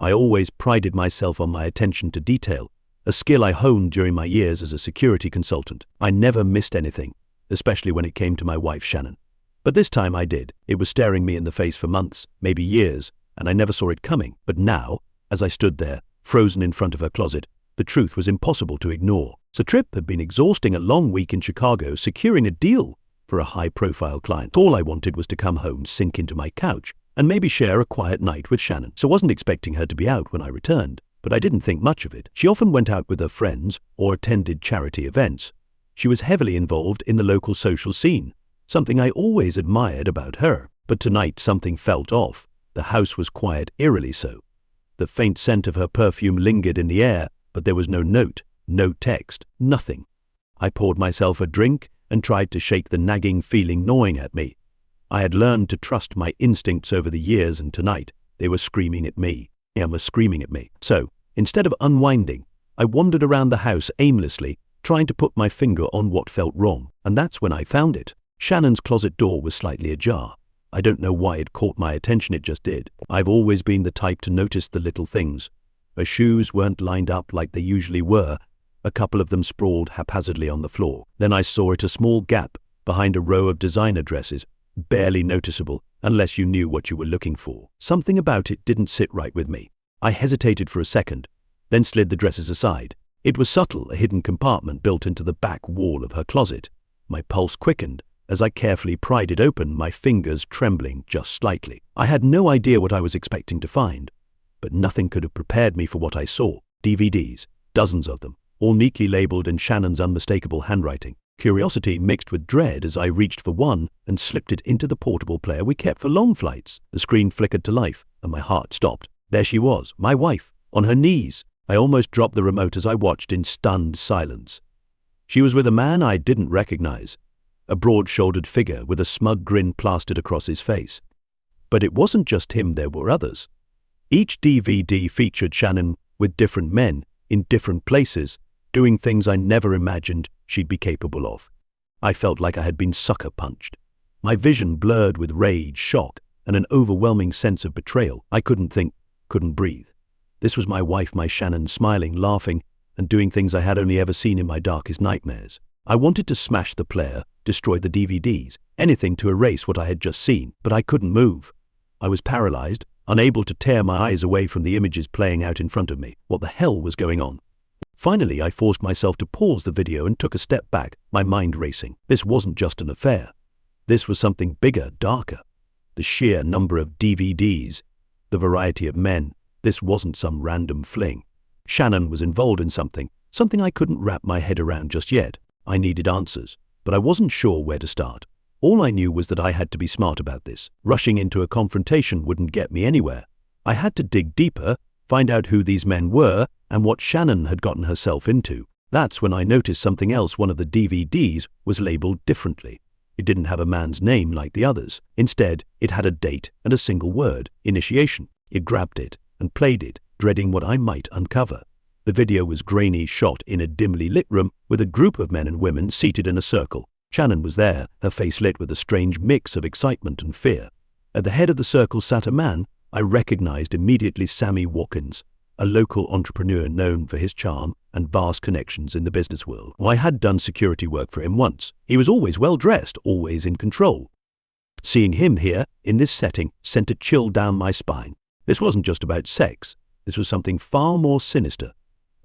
I always prided myself on my attention to detail, a skill I honed during my years as a security consultant. I never missed anything, especially when it came to my wife Shannon. But this time I did. It was staring me in the face for months, maybe years, and I never saw it coming. But now, as I stood there, frozen in front of her closet, the truth was impossible to ignore. The trip had been exhausting, a long week in Chicago, securing a deal for a high-profile client. All I wanted was to come home, sink into my couch, and maybe share a quiet night with Shannon. So I wasn't expecting her to be out when I returned, but I didn't think much of it. She often went out with her friends or attended charity events. She was heavily involved in the local social scene, something I always admired about her. But tonight something felt off. The house was quiet, eerily so. The faint scent of her perfume lingered in the air, but there was no note, no text, nothing. I poured myself a drink and tried to shake the nagging feeling gnawing at me. I had learned to trust my instincts over the years, and tonight they were screaming at me. So, instead of unwinding, I wandered around the house aimlessly, trying to put my finger on what felt wrong, and that's when I found it. Shannon's closet door was slightly ajar. I don't know why it caught my attention, it just did. I've always been the type to notice the little things. Her shoes weren't lined up like they usually were. A couple of them sprawled haphazardly on the floor. Then I saw a small gap behind a row of designer dresses, barely noticeable unless you knew what you were looking for. Something about it didn't sit right with me. I hesitated for a second, then slid the dresses aside. It was subtle, a hidden compartment built into the back wall of her closet. My pulse quickened as I carefully pried it open, my fingers trembling just slightly. I had no idea what I was expecting to find, but nothing could have prepared me for what I saw. DVDs, dozens of them, all neatly labeled in Shannon's unmistakable handwriting. Curiosity mixed with dread as I reached for one and slipped it into the portable player we kept for long flights. The screen flickered to life and my heart stopped. There she was, my wife, on her knees. I almost dropped the remote as I watched in stunned silence. She was with a man I didn't recognize, a broad-shouldered figure with a smug grin plastered across his face. But it wasn't just him, there were others. Each DVD featured Shannon with different men, in different places, doing things I never imagined she'd be capable of. I felt like I had been sucker punched. My vision blurred with rage, shock, and an overwhelming sense of betrayal. I couldn't think, couldn't breathe. This was my wife, my Shannon, smiling, laughing, and doing things I had only ever seen in my darkest nightmares. I wanted to smash the player, destroy the DVDs, anything to erase what I had just seen, but I couldn't move. I was paralyzed, unable to tear my eyes away from the images playing out in front of me. What the hell was going on? Finally, I forced myself to pause the video and took a step back, my mind racing. This wasn't just an affair. This was something bigger, darker. The sheer number of DVDs, the variety of men. This wasn't some random fling. Shannon was involved in something I couldn't wrap my head around just yet. I needed answers, but I wasn't sure where to start. All I knew was that I had to be smart about this. Rushing into a confrontation wouldn't get me anywhere. I had to dig deeper, find out who these men were and what Shannon had gotten herself into. That's when I noticed something else. One of the DVDs was labeled differently. It didn't have a man's name like the others. Instead, it had a date and a single word, initiation. It grabbed it and played it, dreading what I might uncover. The video was grainy, shot in a dimly lit room with a group of men and women seated in a circle. Shannon was there, her face lit with a strange mix of excitement and fear. At the head of the circle sat a man I recognized immediately, Sammy Watkins, a local entrepreneur known for his charm and vast connections in the business world. I had done security work for him once. He was always well-dressed, always in control. Seeing him here, in this setting, sent a chill down my spine. This wasn't just about sex. This was something far more sinister.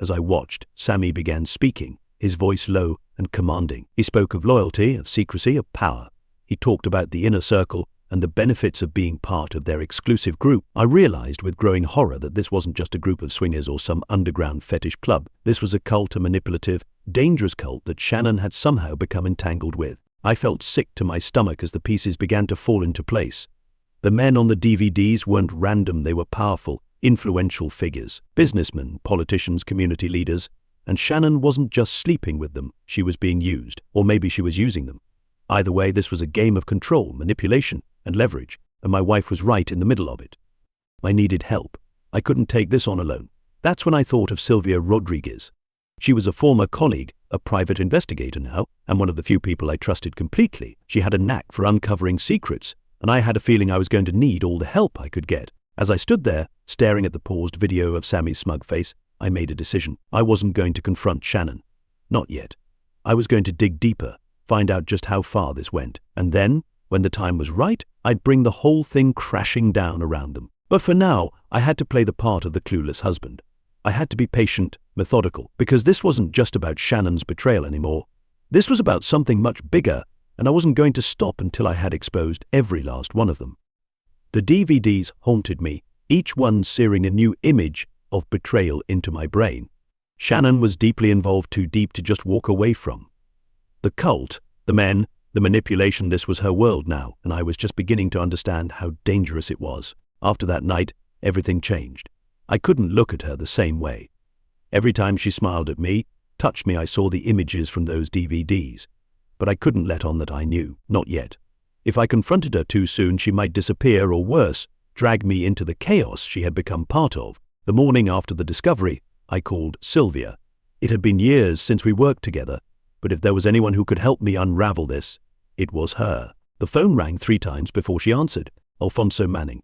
As I watched, Sammy began speaking, his voice low and commanding. He spoke of loyalty, of secrecy, of power. He talked about the inner circle and the benefits of being part of their exclusive group. I realized with growing horror that this wasn't just a group of swingers or some underground fetish club. This was a cult, a manipulative, dangerous cult that Shannon had somehow become entangled with. I felt sick to my stomach as the pieces began to fall into place. The men on the DVDs weren't random, they were powerful, influential figures, businessmen, politicians, community leaders, and Shannon wasn't just sleeping with them, she was being used, or maybe she was using them. Either way, this was a game of control, manipulation, and leverage, and my wife was right in the middle of it. I needed help. I couldn't take this on alone. That's when I thought of Sylvia Rodriguez. She was a former colleague, a private investigator now, and one of the few people I trusted completely. She had a knack for uncovering secrets, and I had a feeling I was going to need all the help I could get. As I stood there, Staring at the paused video of Sammy's smug face, I made a decision. I wasn't going to confront Shannon. Not yet. I was going to dig deeper, find out just how far this went, and then, when the time was right, I'd bring the whole thing crashing down around them. But for now, I had to play the part of the clueless husband. I had to be patient, methodical, because this wasn't just about Shannon's betrayal anymore. This was about something much bigger, and I wasn't going to stop until I had exposed every last one of them. The DVDs haunted me, each one searing a new image of betrayal into my brain. Shannon was deeply involved, too deep to just walk away from. The cult, the men, the manipulation, this was her world now, and I was just beginning to understand how dangerous it was. After that night, everything changed. I couldn't look at her the same way. Every time she smiled at me, touched me, I saw the images from those DVDs. But I couldn't let on that I knew, not yet. If I confronted her too soon, she might disappear, or worse, drag me into the chaos she had become part of. The morning after the discovery, I called Sylvia. It had been years since we worked together, but if there was anyone who could help me unravel this, it was her. The phone rang 3 times before she answered. Alfonso Manning.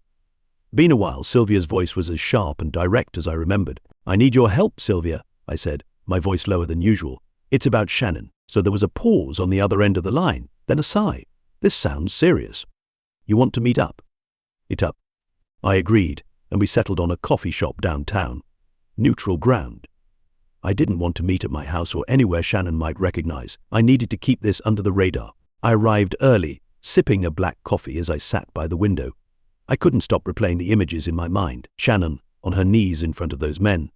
Been a while. Sylvia's voice was as sharp and direct as I remembered. I need your help, Sylvia, I said, my voice lower than usual. It's about Shannon. So there was a pause on the other end of the line, then a sigh. This sounds serious. You want to meet up? Meet up. I agreed, and we settled on a coffee shop downtown. Neutral ground. I didn't want to meet at my house or anywhere Shannon might recognize. I needed to keep this under the radar. I arrived early, sipping a black coffee as I sat by the window. I couldn't stop replaying the images in my mind. Shannon, on her knees in front of those men.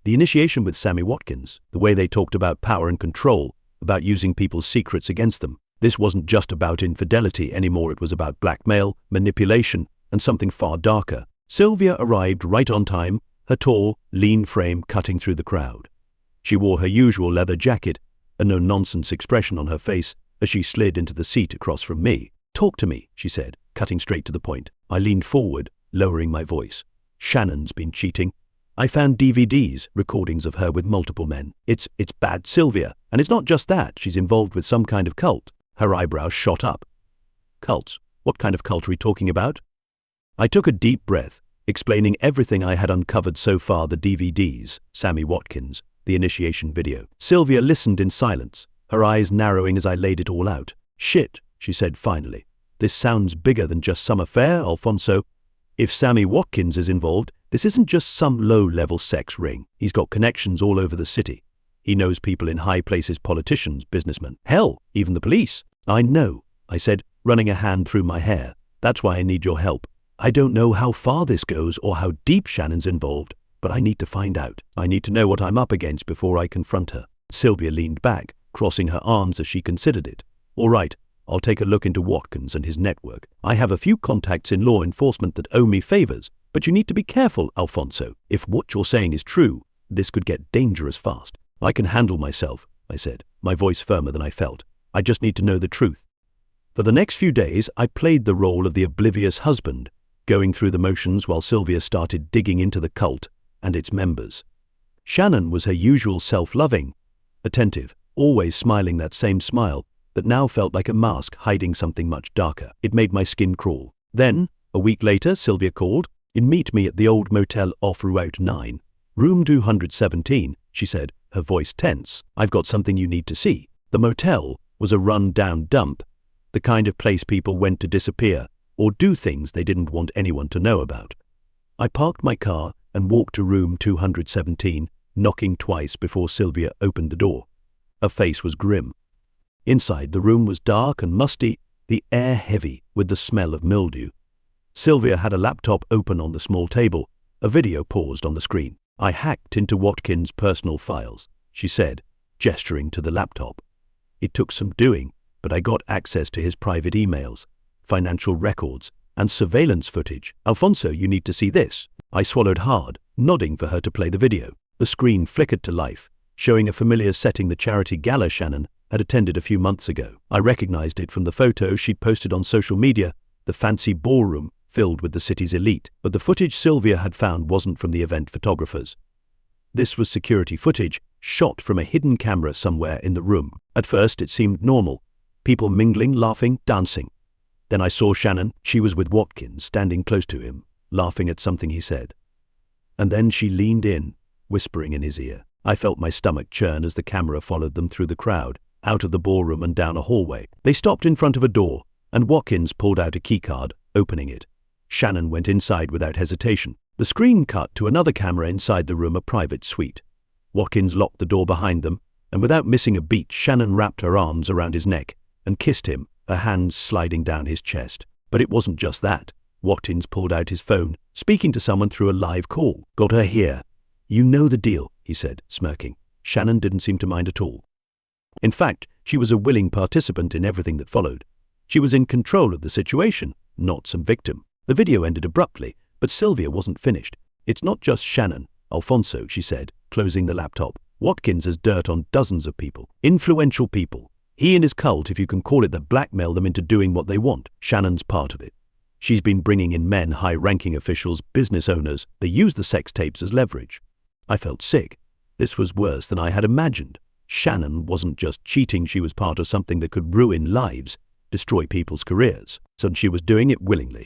The initiation with Sammy Watkins, the way they talked about power and control, about using people's secrets against them. This wasn't just about infidelity anymore, it was about blackmail, manipulation, and something far darker. Sylvia arrived right on time, her tall, lean frame cutting through the crowd. She wore her usual leather jacket, a no-nonsense expression on her face as she slid into the seat across from me. Talk to me, she said, cutting straight to the point. I leaned forward, lowering my voice. Shannon's been cheating. I found DVDs, recordings of her with multiple men. It's bad, Sylvia. And it's not just that, she's involved with some kind of cult. Her eyebrows shot up. Cults? What kind of cult are we talking about? I took a deep breath, explaining everything I had uncovered so far: the DVDs, Sammy Watkins, the initiation video. Sylvia listened in silence, her eyes narrowing as I laid it all out. Shit, she said finally. This sounds bigger than just some affair, Alfonso. If Sammy Watkins is involved, this isn't just some low-level sex ring. He's got connections all over the city. He knows people in high places, politicians, businessmen, hell, even the police. I know, I said, running a hand through my hair. That's why I need your help. I don't know how far this goes or how deep Shannon's involved, but I need to find out. I need to know what I'm up against before I confront her. Sylvia leaned back, crossing her arms as she considered it. All right, I'll take a look into Watkins and his network. I have a few contacts in law enforcement that owe me favors, but you need to be careful, Alfonso. If what you're saying is true, this could get dangerous fast. I can handle myself, I said, my voice firmer than I felt. I just need to know the truth. For the next few days, I played the role of the oblivious husband, going through the motions while Sylvia started digging into the cult and its members. Shannon was her usual self-loving, attentive, always smiling that same smile that now felt like a mask hiding something much darker. It made my skin crawl. Then, a week later, Sylvia called. You'd meet me at the old motel off Route 9. Room 217, she said, her voice tense. I've got something you need to see. The motel was a run-down dump, the kind of place people went to disappear or do things they didn't want anyone to know about. I parked my car and walked to room 217, knocking twice before Sylvia opened the door. Her face was grim. Inside, the room was dark and musty, the air heavy with the smell of mildew. Sylvia had a laptop open on the small table, a video paused on the screen. I hacked into Watkins' personal files, she said, gesturing to the laptop. It took some doing, but I got access to his private emails, financial records, and surveillance footage. Alfonso, you need to see this. I swallowed hard, nodding for her to play the video. The screen flickered to life, showing a familiar setting, the charity gala Shannon had attended a few months ago. I recognized it from the photos she'd posted on social media, the fancy ballroom filled with the city's elite. But the footage Sylvia had found wasn't from the event photographers. This was security footage shot from a hidden camera somewhere in the room. At first, it seemed normal. People mingling, laughing, dancing. Then I saw Shannon. She was with Watkins, standing close to him, laughing at something he said. And then she leaned in, whispering in his ear. I felt my stomach churn as the camera followed them through the crowd, out of the ballroom and down a hallway. They stopped in front of a door, and Watkins pulled out a keycard, opening it. Shannon went inside without hesitation. The screen cut to another camera inside the room, a private suite. Watkins locked the door behind them, and without missing a beat, Shannon wrapped her arms around his neck and kissed him, her hands sliding down his chest. But it wasn't just that. Watkins pulled out his phone, speaking to someone through a live call. "Got her here. You know the deal," he said, smirking. Shannon didn't seem to mind at all. In fact, she was a willing participant in everything that followed. She was in control of the situation, not some victim. The video ended abruptly, but Sylvia wasn't finished. "It's not just Shannon, Alfonso," she said, closing the laptop. "Watkins has dirt on dozens of people, influential people. He and his cult, if you can call it, that blackmail them into doing what they want. Shannon's part of it. She's been bringing in men, high-ranking officials, business owners. They use the sex tapes as leverage." I felt sick. This was worse than I had imagined. Shannon wasn't just cheating, she was part of something that could ruin lives, destroy people's careers. So she was doing it willingly.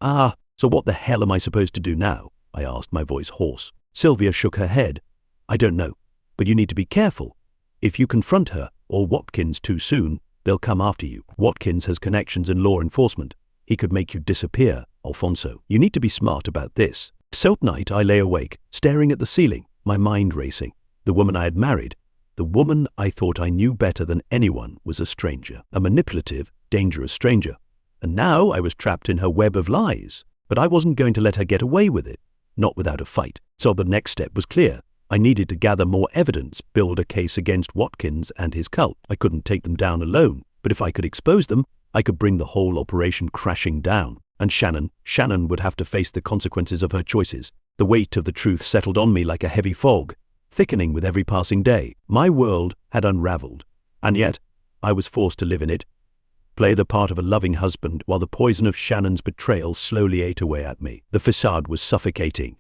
So what the hell am I supposed to do now?" I asked, my voice hoarse. Sylvia shook her head. "I don't know, but you need to be careful. If you confront her or Watkins too soon, they'll come after you. Watkins has connections in law enforcement. He could make you disappear, Alfonso. You need to be smart about this." So at night I lay awake, staring at the ceiling, my mind racing. The woman I had married, the woman I thought I knew better than anyone, was a stranger, a manipulative, dangerous stranger. And now I was trapped in her web of lies. But I wasn't going to let her get away with it, not without a fight. So the next step was clear. I needed to gather more evidence, build a case against Watkins and his cult. I couldn't take them down alone, but if I could expose them, I could bring the whole operation crashing down. And Shannon would have to face the consequences of her choices. The weight of the truth settled on me like a heavy fog, thickening with every passing day. My world had unraveled, and yet I was forced to live in it, play the part of a loving husband while the poison of Shannon's betrayal slowly ate away at me. The facade was suffocating.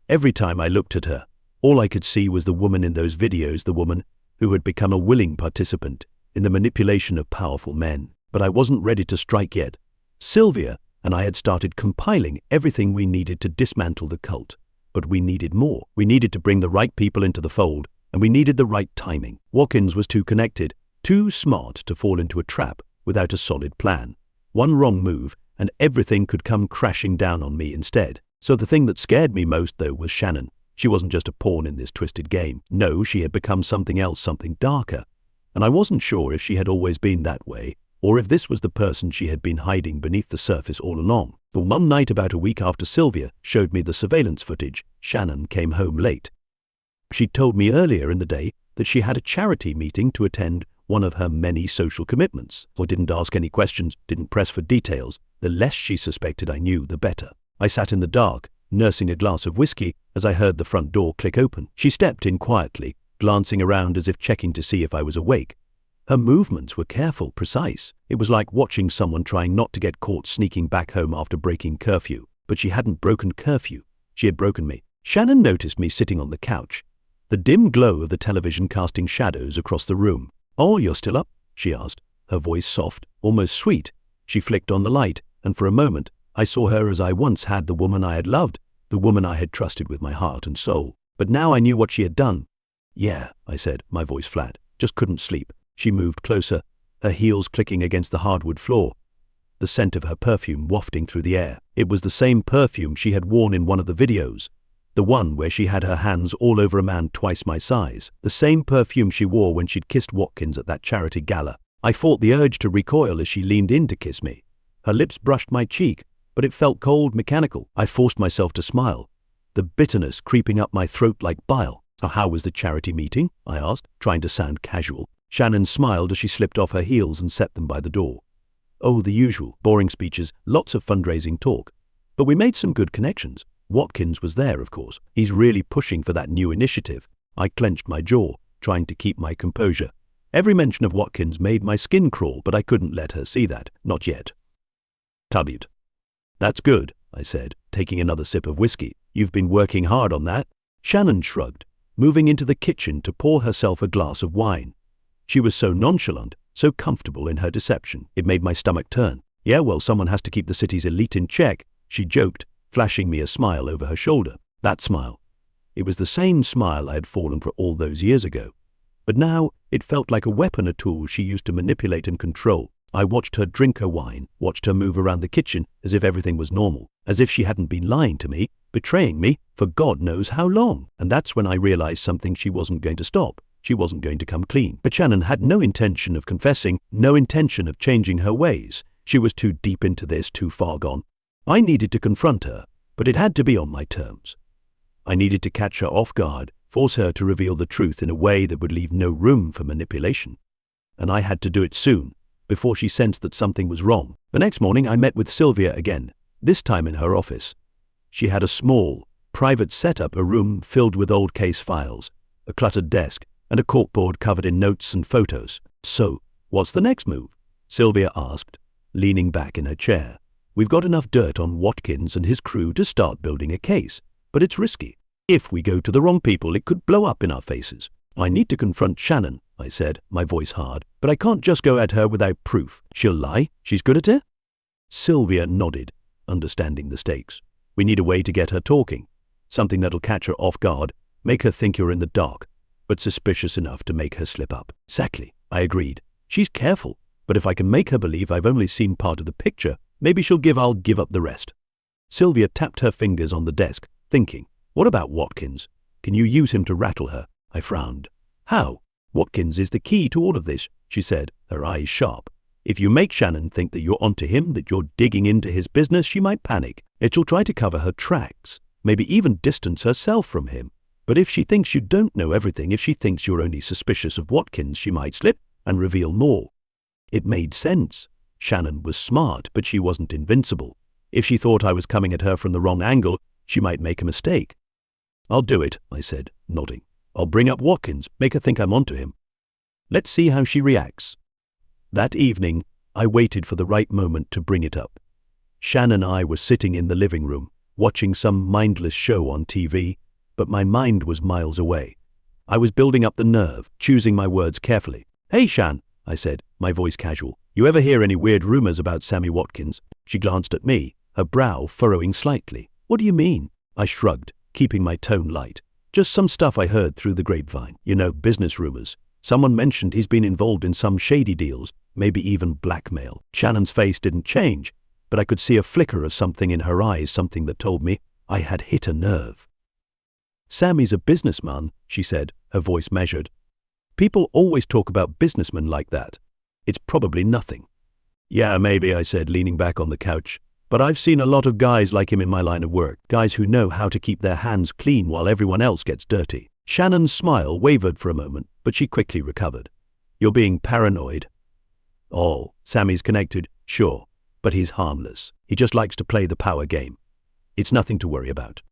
Every time I looked at her, all I could see was the woman in those videos, the woman who had become a willing participant in the manipulation of powerful men. But I wasn't ready to strike yet. Sylvia and I had started compiling everything we needed to dismantle the cult. But we needed more. We needed to bring the right people into the fold, and we needed the right timing. Watkins was too connected, too smart to fall into a trap without a solid plan. One wrong move, and everything could come crashing down on me instead. So the thing that scared me most, though, was Shannon. She wasn't just a pawn in this twisted game. No, she had become something else, something darker. And I wasn't sure if she had always been that way, or if this was the person she had been hiding beneath the surface all along. The one night about a week after Sylvia showed me the surveillance footage, Shannon came home late. She'd told me earlier in the day that she had a charity meeting to attend, one of her many social commitments. I didn't ask any questions, didn't press for details. The less she suspected I knew, the better. I sat in the dark, nursing a glass of whiskey, as I heard the front door click open. She stepped in quietly, glancing around as if checking to see if I was awake. Her movements were careful, precise. It was like watching someone trying not to get caught sneaking back home after breaking curfew. But she hadn't broken curfew. She had broken me. Shannon noticed me sitting on the couch, the dim glow of the television casting shadows across the room. "Oh, you're still up?" she asked, her voice soft, almost sweet. She flicked on the light, and for a moment, I saw her as I once had the woman I had loved, the woman I had trusted with my heart and soul. But now I knew what she had done. "Yeah," I said, my voice flat. "Just couldn't sleep." She moved closer, her heels clicking against the hardwood floor, the scent of her perfume wafting through the air. It was the same perfume she had worn in one of the videos, the one where she had her hands all over a man twice my size, the same perfume she wore when she'd kissed Watkins at that charity gala. I fought the urge to recoil as she leaned in to kiss me. Her lips brushed my cheek, but it felt cold, mechanical. I forced myself to smile, the bitterness creeping up my throat like bile. "So how was the charity meeting?" I asked, trying to sound casual. Shannon smiled as she slipped off her heels and set them by the door. "Oh, the usual, boring speeches, lots of fundraising talk. But we made some good connections. Watkins was there, of course. He's really pushing for that new initiative." I clenched my jaw, trying to keep my composure. Every mention of Watkins made my skin crawl, but I couldn't let her see that. Not yet. "Tubbed. That's good," I said, taking another sip of whiskey. "You've been working hard on that." Shannon shrugged, moving into the kitchen to pour herself a glass of wine. She was so nonchalant, so comfortable in her deception. It made my stomach turn. "Yeah, well, someone has to keep the city's elite in check," she joked, flashing me a smile over her shoulder. That smile. It was the same smile I had fallen for all those years ago. But now it felt like a weapon, a tool she used to manipulate and control. I watched her drink her wine, watched her move around the kitchen as if everything was normal, as if she hadn't been lying to me, betraying me for God knows how long. And that's when I realized something: she wasn't going to stop. She wasn't going to come clean. But Shannon had no intention of confessing, no intention of changing her ways. She was too deep into this, too far gone. I needed to confront her, but it had to be on my terms. I needed to catch her off guard, force her to reveal the truth in a way that would leave no room for manipulation. And I had to do it soon, before she sensed that something was wrong. The next morning I met with Sylvia again, this time in her office. She had a small, private setup, a room filled with old case files, a cluttered desk, and a corkboard covered in notes and photos. "So, what's the next move?" Sylvia asked, leaning back in her chair. "We've got enough dirt on Watkins and his crew to start building a case, but it's risky. If we go to the wrong people, it could blow up in our faces." "I need to confront Shannon," I said, my voice hard, "but I can't just go at her without proof. She'll lie. She's good at it." Sylvia nodded, understanding the stakes. "We need a way to get her talking. Something that'll catch her off guard, make her think you're in the dark, but suspicious enough to make her slip up." "Exactly," I agreed. "She's careful, but if I can make her believe I've only seen part of the picture, maybe I'll give up the rest." Sylvia tapped her fingers on the desk, thinking. "What about Watkins? Can you use him to rattle her?" I frowned. "How? Watkins is the key to all of this," she said, her eyes sharp. "If you make Shannon think that you're onto him, that you're digging into his business, she might panic. She'll try to cover her tracks, maybe even distance herself from him. But if she thinks you don't know everything, if she thinks you're only suspicious of Watkins, she might slip and reveal more." It made sense. Shannon was smart, but she wasn't invincible. If she thought I was coming at her from the wrong angle, she might make a mistake. "I'll do it," I said, nodding. "I'll bring up Watkins, make her think I'm onto him. Let's see how she reacts." That evening, I waited for the right moment to bring it up. Shannon and I were sitting in the living room, watching some mindless show on TV, but my mind was miles away. I was building up the nerve, choosing my words carefully. "Hey, Shan," I said, my voice casual. "You ever hear any weird rumors about Sammy Watkins?" She glanced at me, her brow furrowing slightly. "What do you mean?" I shrugged, keeping my tone light. "Just some stuff I heard through the grapevine. You know, business rumors. Someone mentioned he's been involved in some shady deals, maybe even blackmail." Shannon's face didn't change, but I could see a flicker of something in her eyes, something that told me I had hit a nerve. "Sammy's a businessman," she said, her voice measured. "People always talk about businessmen like that. It's probably nothing." "Yeah, maybe," I said, leaning back on the couch. "But I've seen a lot of guys like him in my line of work, guys who know how to keep their hands clean while everyone else gets dirty." Shannon's smile wavered for a moment, but she quickly recovered. "You're being paranoid." "Oh, Sammy's connected, sure, but he's harmless. He just likes to play the power game. It's nothing to worry about."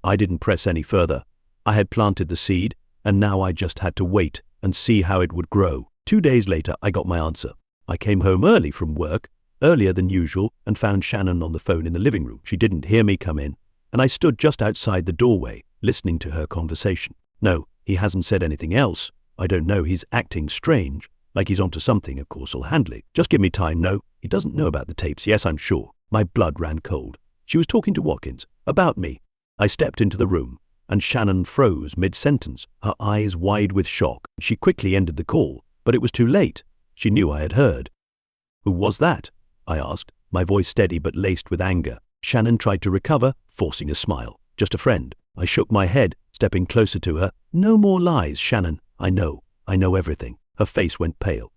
I didn't press any further. I had planted the seed, and now I just had to wait and see how it would grow. 2 days later, I got my answer. I came home early from work, earlier than usual, and found Shannon on the phone in the living room. She didn't hear me come in, and I stood just outside the doorway, listening to her conversation. "No, he hasn't said anything else. I don't know, he's acting strange, like he's onto something. Of course I'll handle it. Just give me time. No, he doesn't know about the tapes. Yes, I'm sure." My blood ran cold. She was talking to Watkins. About me. I stepped into the room, and Shannon froze mid-sentence, her eyes wide with shock. She quickly ended the call, but it was too late. She knew I had heard. "Who was that?" I asked, my voice steady but laced with anger. Shannon tried to recover, forcing a smile. "Just a friend." I shook my head, stepping closer to her. "No more lies, Shannon. I know everything." Her face went pale.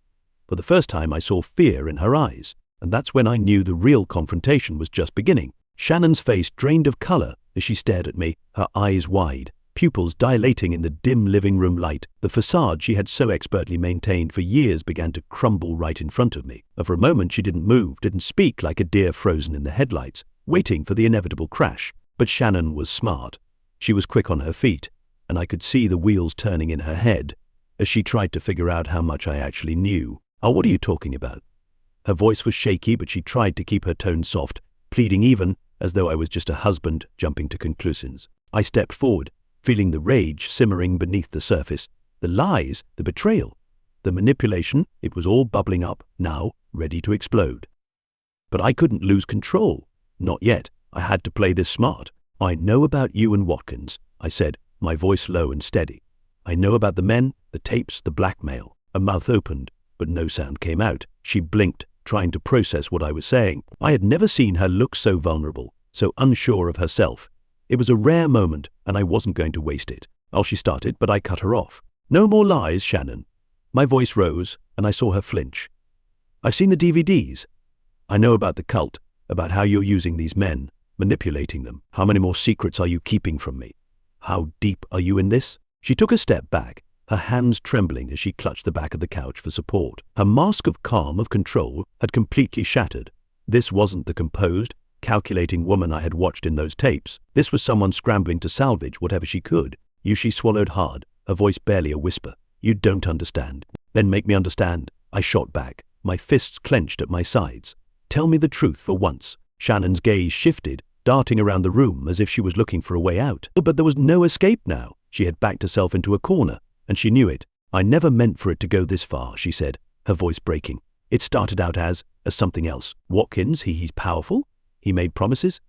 For the first time I saw fear in her eyes, and that's when I knew the real confrontation was just beginning. Shannon's face drained of color as she stared at me, her eyes wide, pupils dilating in the dim living room light. The facade she had so expertly maintained for years began to crumble right in front of me. And for a moment she didn't move, didn't speak, like a deer frozen in the headlights, waiting for the inevitable crash. But Shannon was smart. She was quick on her feet, and I could see the wheels turning in her head as she tried to figure out how much I actually knew. "Oh, what are you talking about?" Her voice was shaky, but she tried to keep her tone soft, pleading even, as though I was just a husband jumping to conclusions. I stepped forward, feeling the rage simmering beneath the surface. The lies, the betrayal, the manipulation, it was all bubbling up, now ready to explode. But I couldn't lose control. Not yet. I had to play this smart. I know about you and Watkins, I said, my voice low and steady. I know about the men, the tapes, the blackmail. Her mouth opened, but no sound came out. She blinked, trying to process what I was saying. I had never seen her look so vulnerable, so unsure of herself. It was a rare moment, and I wasn't going to waste it. She started, but I cut her off. No more lies, Shannon. My voice rose, and I saw her flinch. I've seen the DVDs. I know about the cult, about how you're using these men, manipulating them. How many more secrets are you keeping from me? How deep are you in this? She took a step back, her hands trembling as she clutched the back of the couch for support. Her mask of calm, of control, had completely shattered. This wasn't the composed, calculating woman I had watched in those tapes. This was someone scrambling to salvage whatever she could. She swallowed hard, her voice barely a whisper. You don't understand. Then make me understand. I shot back, my fists clenched at my sides. Tell me the truth for once. Shannon's gaze shifted, darting around the room as if she was looking for a way out. But there was no escape now. She had backed herself into a corner, and she knew it. I never meant for it to go this far, she said, her voice breaking. It started out as something else. Watkins, he's powerful. He made promises.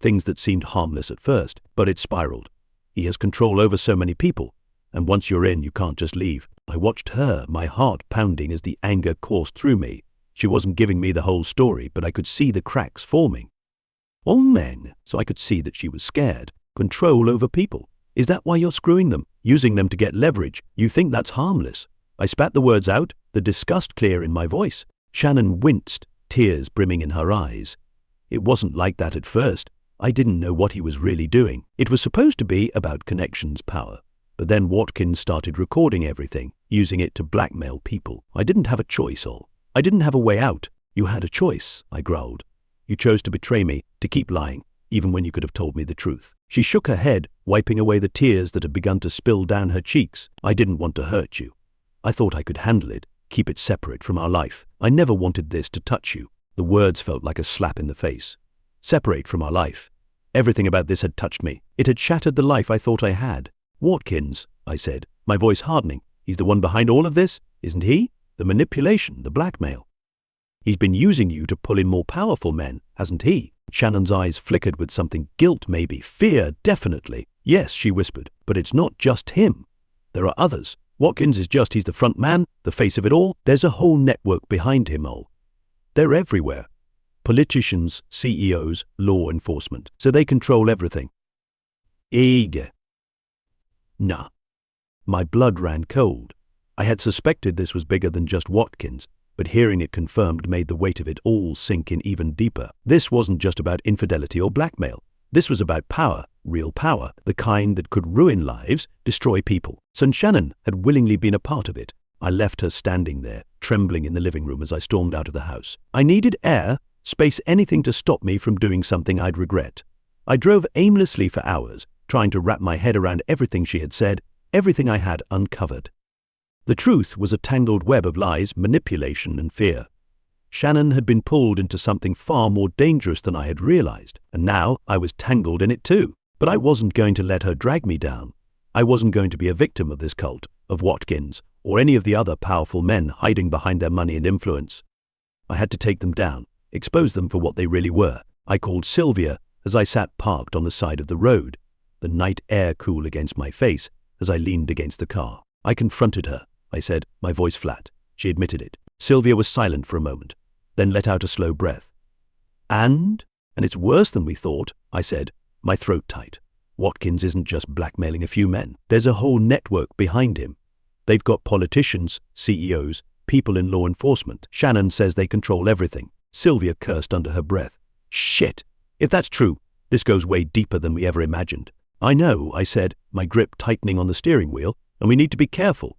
Things that seemed harmless at first, but it spiraled. He has control over so many people, and once you're in, you can't just leave. I watched her, my heart pounding as the anger coursed through me. She wasn't giving me the whole story, but I could see the cracks forming. All men, so I could see that she was scared. Control over people. Is that why you're screwing them, using them to get leverage? You think that's harmless? I spat the words out, the disgust clear in my voice. Shannon winced, tears brimming in her eyes. It wasn't like that at first. I didn't know what he was really doing. It was supposed to be about connections power. But then Watkins started recording everything, using it to blackmail people. I didn't have a choice, I didn't have a way out. You had a choice, I growled. You chose to betray me, to keep lying, even when you could have told me the truth. She shook her head, wiping away the tears that had begun to spill down her cheeks. I didn't want to hurt you. I thought I could handle it, keep it separate from our life. I never wanted this to touch you. The words felt like a slap in the face. Separate from our life. Everything about this had touched me. It had shattered the life I thought I had. Watkins, I said, my voice hardening. He's the one behind all of this, isn't he? The manipulation, the blackmail. He's been using you to pull in more powerful men, hasn't he? Shannon's eyes flickered with something. Guilt, maybe. Fear, definitely. Yes, she whispered, but it's not just him. There are others. Watkins is he's the front man, the face of it all. There's a whole network behind him, They're everywhere. Politicians, CEOs, law enforcement. So they control everything. Eager. Nah. My blood ran cold. I had suspected this was bigger than just Watkins, but hearing it confirmed made the weight of it all sink in even deeper. This wasn't just about infidelity or blackmail. This was about power, real power, the kind that could ruin lives, destroy people. And Shannon had willingly been a part of it. I left her standing there, trembling in the living room as I stormed out of the house. I needed air, space, anything to stop me from doing something I'd regret. I drove aimlessly for hours, trying to wrap my head around everything she had said, everything I had uncovered. The truth was a tangled web of lies, manipulation, and fear. Shannon had been pulled into something far more dangerous than I had realized, and now I was tangled in it too. But I wasn't going to let her drag me down. I wasn't going to be a victim of this cult, of Watkins, or any of the other powerful men hiding behind their money and influence. I had to take them down, expose them for what they really were. I called Sylvia as I sat parked on the side of the road, the night air cool against my face as I leaned against the car. I confronted her, I said, my voice flat. She admitted it. Sylvia was silent for a moment, then let out a slow breath. And it's worse than we thought, I said, my throat tight. Watkins isn't just blackmailing a few men. There's a whole network behind him. They've got politicians, CEOs, people in law enforcement. Shannon says they control everything. Sylvia cursed under her breath. Shit! If that's true, this goes way deeper than we ever imagined. I know, I said, my grip tightening on the steering wheel, and we need to be careful.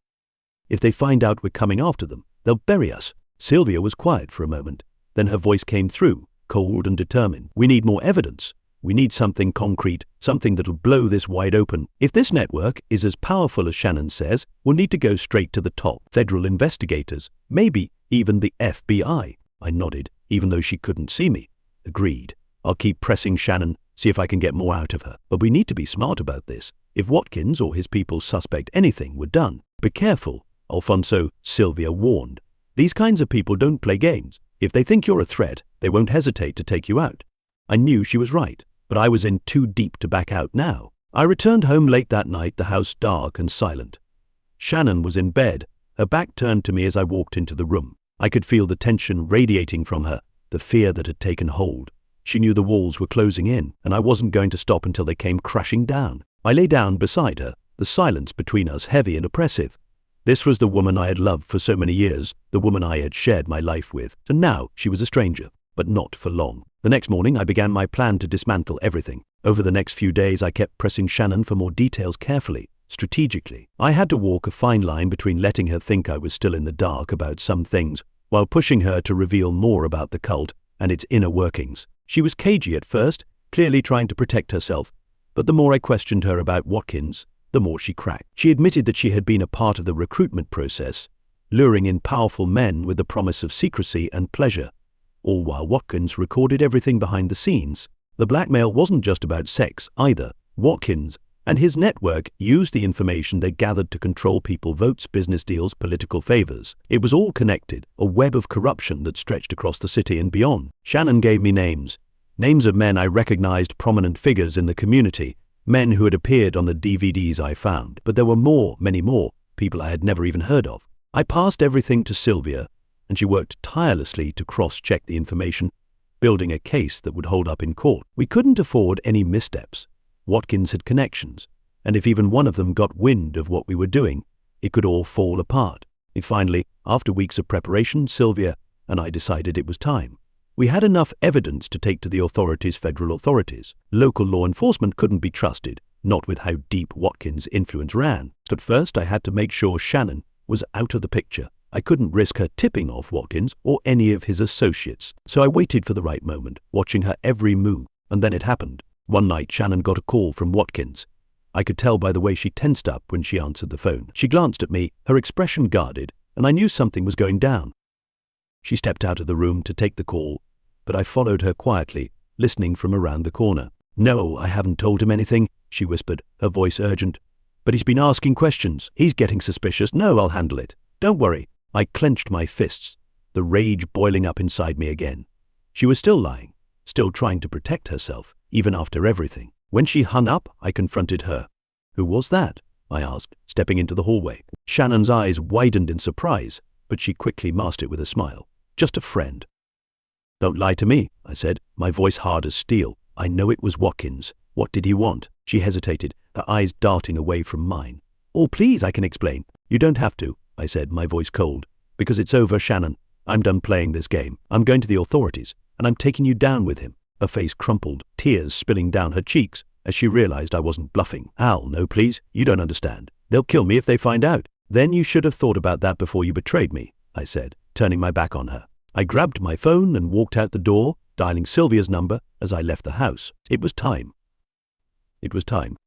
If they find out we're coming after them, they'll bury us. Sylvia was quiet for a moment. Then her voice came through, cold and determined. We need more evidence. We need something concrete, something that'll blow this wide open. If this network is as powerful as Shannon says, we'll need to go straight to the top. Federal investigators, maybe even the FBI. I nodded, even though she couldn't see me. Agreed. I'll keep pressing Shannon, see if I can get more out of her. But we need to be smart about this. If Watkins or his people suspect anything, we're done. Be careful, Alfonso, Sylvia warned. These kinds of people don't play games. If they think you're a threat, they won't hesitate to take you out. I knew she was right. but I was in too deep to back out now. I returned home late that night, the house dark and silent. Shannon was in bed, her back turned to me as I walked into the room. I could feel the tension radiating from her, the fear that had taken hold. She knew the walls were closing in, and I wasn't going to stop until they came crashing down. I lay down beside her, the silence between us heavy and oppressive. This was the woman I had loved for so many years, the woman I had shared my life with, and now she was a stranger, but not for long. The next morning I began my plan to dismantle everything. Over the next few days I kept pressing Shannon for more details carefully, strategically. I had to walk a fine line between letting her think I was still in the dark about some things, while pushing her to reveal more about the cult and its inner workings. She was cagey at first, clearly trying to protect herself, but the more I questioned her about Watkins, the more she cracked. She admitted that she had been a part of the recruitment process, luring in powerful men with the promise of secrecy and pleasure, all while Watkins recorded everything behind the scenes. The blackmail wasn't just about sex either. Watkins and his network used the information they gathered to control people's votes, business deals, political favors. It was all connected, a web of corruption that stretched across the city and beyond. Shannon gave me names of men I recognized, prominent figures in the community, men who had appeared on the DVDs I found. But there were many more, people I had never even heard of. I passed everything to Sylvia, and she worked tirelessly to cross-check the information, building a case that would hold up in court. We couldn't afford any missteps. Watkins had connections, and if even one of them got wind of what we were doing, it could all fall apart. And finally, after weeks of preparation, Sylvia and I decided it was time. We had enough evidence to take to the authorities, federal authorities. Local law enforcement couldn't be trusted, not with how deep Watkins' influence ran. At first, I had to make sure Shannon was out of the picture. I couldn't risk her tipping off Watkins or any of his associates, so I waited for the right moment, watching her every move, and then it happened. One night, Shannon got a call from Watkins. I could tell by the way she tensed up when she answered the phone. She glanced at me, her expression guarded, and I knew something was going down. She stepped out of the room to take the call, but I followed her quietly, listening from around the corner. "No, I haven't told him anything," she whispered, her voice urgent. "But he's been asking questions. He's getting suspicious. No, I'll handle it. Don't worry." I clenched my fists, the rage boiling up inside me again. She was still lying, still trying to protect herself, even after everything. When she hung up, I confronted her. "Who was that?" I asked, stepping into the hallway. Shannon's eyes widened in surprise, but she quickly masked it with a smile. "Just a friend." "Don't lie to me," I said, my voice hard as steel. "I know it was Watkins. What did he want?" She hesitated, her eyes darting away from mine. "Oh, please, I can explain." "You don't have to," I said, my voice cold. "Because it's over, Shannon. I'm done playing this game. I'm going to the authorities, and I'm taking you down with him." Her face crumpled, tears spilling down her cheeks as she realized I wasn't bluffing. "Al, no please, you don't understand. They'll kill me if they find out." "Then you should have thought about that before you betrayed me," I said, turning my back on her. I grabbed my phone and walked out the door, dialing Sylvia's number as I left the house. It was time. It was time.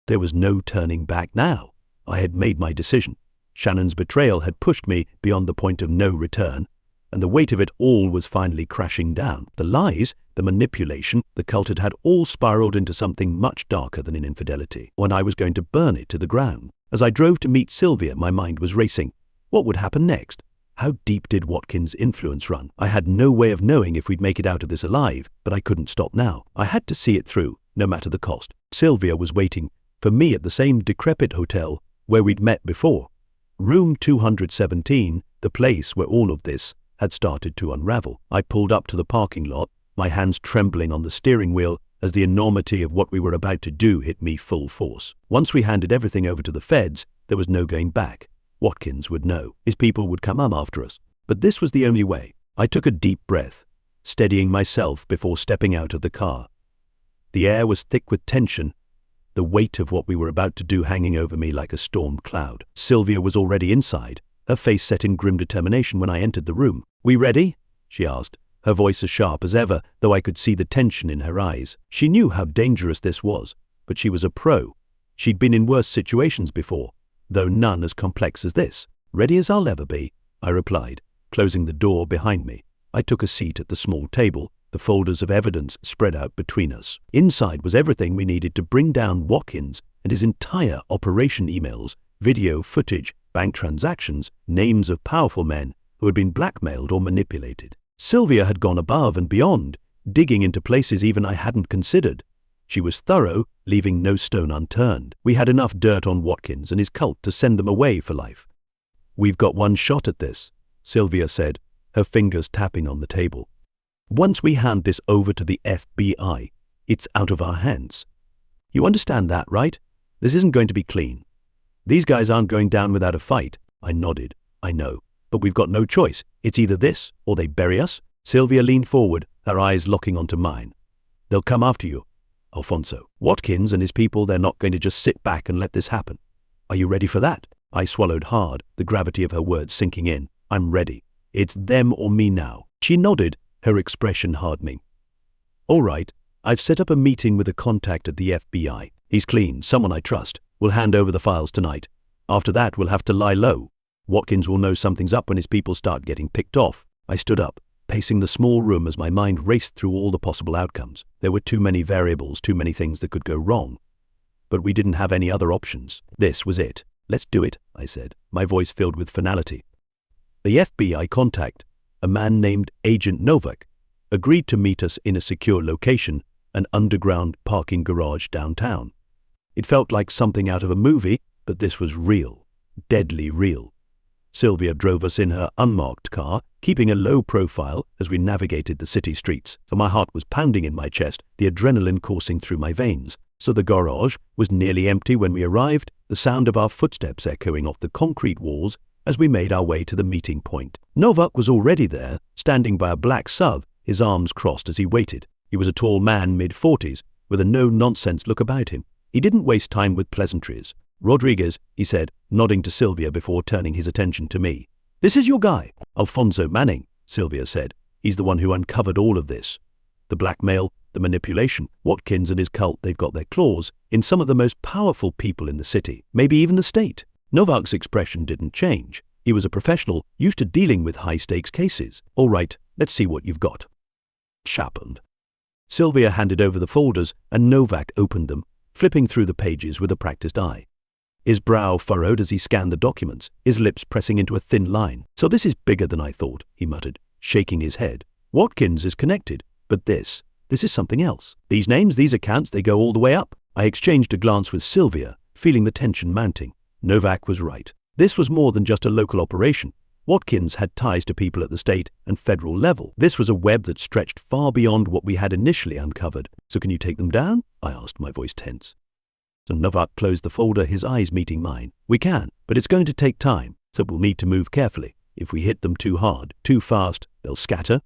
There was no turning back now. I had made my decision. Shannon's betrayal had pushed me beyond the point of no return, and the weight of it all was finally crashing down. The lies, the manipulation, the cult had all spiraled into something much darker than an infidelity, when I was going to burn it to the ground. As I drove to meet Sylvia, my mind was racing. What would happen next? How deep did Watkins' influence run? I had no way of knowing if we'd make it out of this alive, but I couldn't stop now. I had to see it through, no matter the cost. Sylvia was waiting for me at the same decrepit hotel where we'd met before. Room 217, the place where all of this had started to unravel. I pulled up to the parking lot, my hands trembling on the steering wheel as the enormity of what we were about to do hit me full force. Once we handed everything over to the feds, there was no going back. Watkins would know. His people would come after us. But this was the only way. I took a deep breath, steadying myself before stepping out of the car. The air was thick with tension, the weight of what we were about to do hanging over me like a storm cloud. Sylvia was already inside, her face set in grim determination when I entered the room. "We ready?" she asked, her voice as sharp as ever, though I could see the tension in her eyes. She knew how dangerous this was, but she was a pro. She'd been in worse situations before, though none as complex as this. "Ready as I'll ever be," I replied, closing the door behind me. I took a seat at the small table, the folders of evidence spread out between us. Inside was everything we needed to bring down Watkins and his entire operation: emails, video footage, bank transactions, names of powerful men who had been blackmailed or manipulated. Sylvia had gone above and beyond, digging into places even I hadn't considered. She was thorough, leaving no stone unturned. We had enough dirt on Watkins and his cult to send them away for life. "We've got one shot at this," Sylvia said, her fingers tapping on the table. "Once we hand this over to the FBI, it's out of our hands. You understand that, right? This isn't going to be clean. These guys aren't going down without a fight." I nodded. "I know, but we've got no choice. It's either this or they bury us." Sylvia leaned forward, her eyes locking onto mine. "They'll come after you, Alfonso. Watkins and his people, they're not going to just sit back and let this happen. Are you ready for that?" I swallowed hard, the gravity of her words sinking in. "I'm ready. It's them or me now." She nodded, her expression hardening. "All right, I've set up a meeting with a contact at the FBI. He's clean, someone I trust. We'll hand over the files tonight. After that, we'll have to lie low. Watkins will know something's up when his people start getting picked off." I stood up, pacing the small room as my mind raced through all the possible outcomes. There were too many variables, too many things that could go wrong. But we didn't have any other options. This was it. "Let's do it," I said, my voice filled with finality. The FBI contact, a man named Agent Novak, agreed to meet us in a secure location, an underground parking garage downtown. It felt like something out of a movie, but this was real, deadly real. Sylvia drove us in her unmarked car, keeping a low profile as we navigated the city streets. So my heart was pounding in my chest, the adrenaline coursing through my veins. So the garage was nearly empty when we arrived, the sound of our footsteps echoing off the concrete walls as we made our way to the meeting point. Novak was already there, standing by a black SUV, his arms crossed as he waited. He was a tall man, mid-40s, with a no-nonsense look about him. He didn't waste time with pleasantries. "Rodriguez," he said, nodding to Sylvia before turning his attention to me. "This is your guy." "Alfonso Manning," Sylvia said. "He's the one who uncovered all of this. The blackmail, the manipulation. Watkins and his cult, they've got their claws in some of the most powerful people in the city, maybe even the state." Novak's expression didn't change. He was a professional, used to dealing with high-stakes cases. "All right, let's see what you've got." Happened. Sylvia handed over the folders and Novak opened them, flipping through the pages with a practiced eye. His brow furrowed as he scanned the documents, his lips pressing into a thin line. "So this is bigger than I thought," he muttered, shaking his head. "Watkins is connected, but this is something else. These names, these accounts, they go all the way up." I exchanged a glance with Sylvia, feeling the tension mounting. Novak was right. This was more than just a local operation. Watkins had ties to people at the state and federal level. This was a web that stretched far beyond what we had initially uncovered. "So can you take them down?" I asked, my voice tense. So Novak closed the folder, his eyes meeting mine. "We can, but it's going to take time, so we'll need to move carefully. If we hit them too hard, too fast, they'll scatter.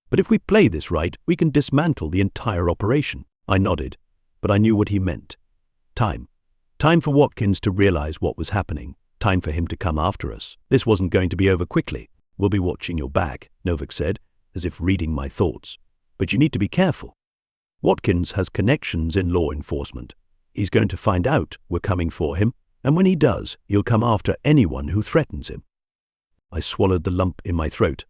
But if we play this right, we can dismantle the entire operation." I nodded, but I knew what he meant. Time. Time for Watkins to realize what was happening. Time for him to come after us. This wasn't going to be over quickly. "We'll be watching your back," Novak said, as if reading my thoughts. "But you need to be careful. Watkins has connections in law enforcement. He's going to find out we're coming for him, and when he does, he'll come after anyone who threatens him." I swallowed the lump in my throat.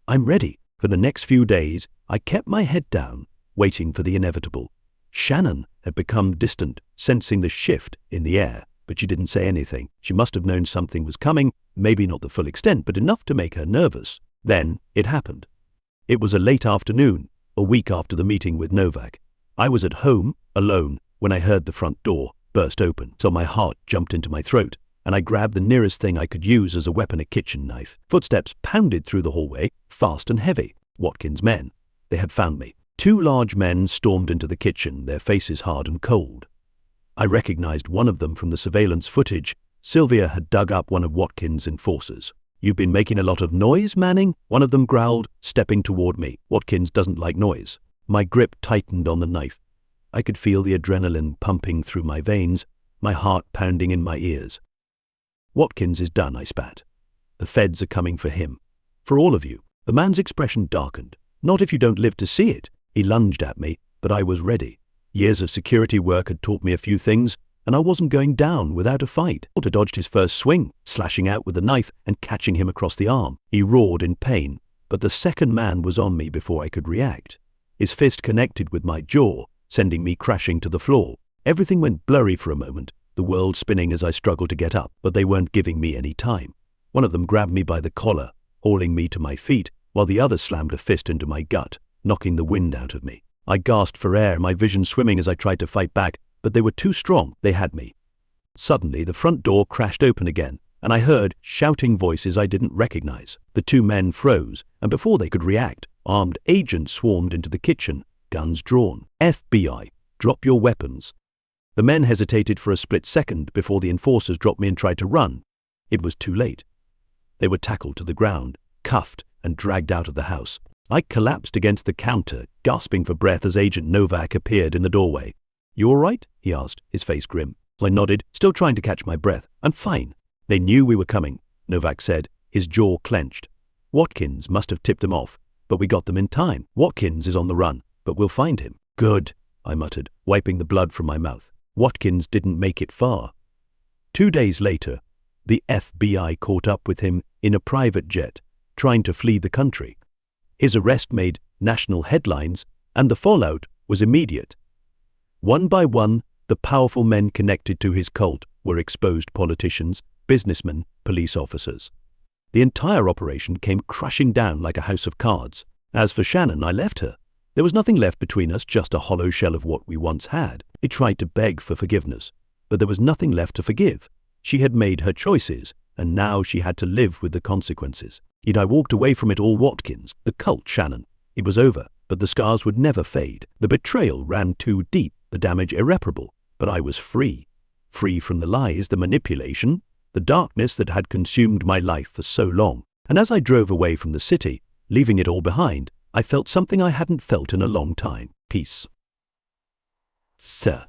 "I'm ready." For the next few days, I kept my head down, waiting for the inevitable. Shannon had become distant, sensing the shift in the air, but she didn't say anything. She must have known something was coming, maybe not the full extent, but enough to make her nervous. Then it happened. It was a late afternoon, a week after the meeting with Novak. I was at home, alone, when I heard the front door burst open, so my heart jumped into my throat, and I grabbed the nearest thing I could use as a weapon, a kitchen knife. Footsteps pounded through the hallway, fast and heavy. Watkins' men. They had found me. 2 large men stormed into the kitchen, their faces hard and cold. I recognized one of them from the surveillance footage. Sylvia had dug up one of Watkins' enforcers. "You've been making a lot of noise, Manning?" one of them growled, stepping toward me. Watkins doesn't like noise. My grip tightened on the knife. I could feel the adrenaline pumping through my veins, my heart pounding in my ears. "Watkins is done," I spat. "The feds are coming for him. For all of you." The man's expression darkened. "Not if you don't live to see it." He lunged at me, but I was ready. Years of security work had taught me a few things, and I wasn't going down without a fight. I dodged his first swing, slashing out with the knife and catching him across the arm. He roared in pain, but the second man was on me before I could react. His fist connected with my jaw, sending me crashing to the floor. Everything went blurry for a moment, the world spinning as I struggled to get up, but they weren't giving me any time. One of them grabbed me by the collar, hauling me to my feet, while the other slammed a fist into my gut. knocking the wind out of me. I gasped for air, my vision swimming as I tried to fight back, but they were too strong. They had me. Suddenly, the front door crashed open again, and I heard shouting voices I didn't recognize. The two men froze, and before they could react, armed agents swarmed into the kitchen, guns drawn. FBI, drop your weapons. The men hesitated for a split second before the enforcers dropped me and tried to run. It was too late. They were tackled to the ground, cuffed, and dragged out of the house. I collapsed against the counter, gasping for breath as Agent Novak appeared in the doorway. "You all right?" he asked, his face grim. I nodded, still trying to catch my breath. "I'm fine." "They knew we were coming," Novak said, his jaw clenched. "Watkins must have tipped them off, but we got them in time. Watkins is on the run, but we'll find him." "Good," I muttered, wiping the blood from my mouth. Watkins didn't make it far. 2 days later, the FBI caught up with him in a private jet, trying to flee the country. His arrest made national headlines, and the fallout was immediate. One by one, the powerful men connected to his cult were exposed: politicians, businessmen, police officers. The entire operation came crashing down like a house of cards. As for Shannon, I left her. There was nothing left between us, just a hollow shell of what we once had. I tried to beg for forgiveness, but there was nothing left to forgive. She had made her choices, and now she had to live with the consequences. Yet I walked away from it all. Watkins, the cult, Shannon. It was over, but the scars would never fade. The betrayal ran too deep, the damage irreparable. But I was free. Free from the lies, the manipulation, the darkness that had consumed my life for so long. And as I drove away from the city, leaving it all behind, I felt something I hadn't felt in a long time: peace. Sir.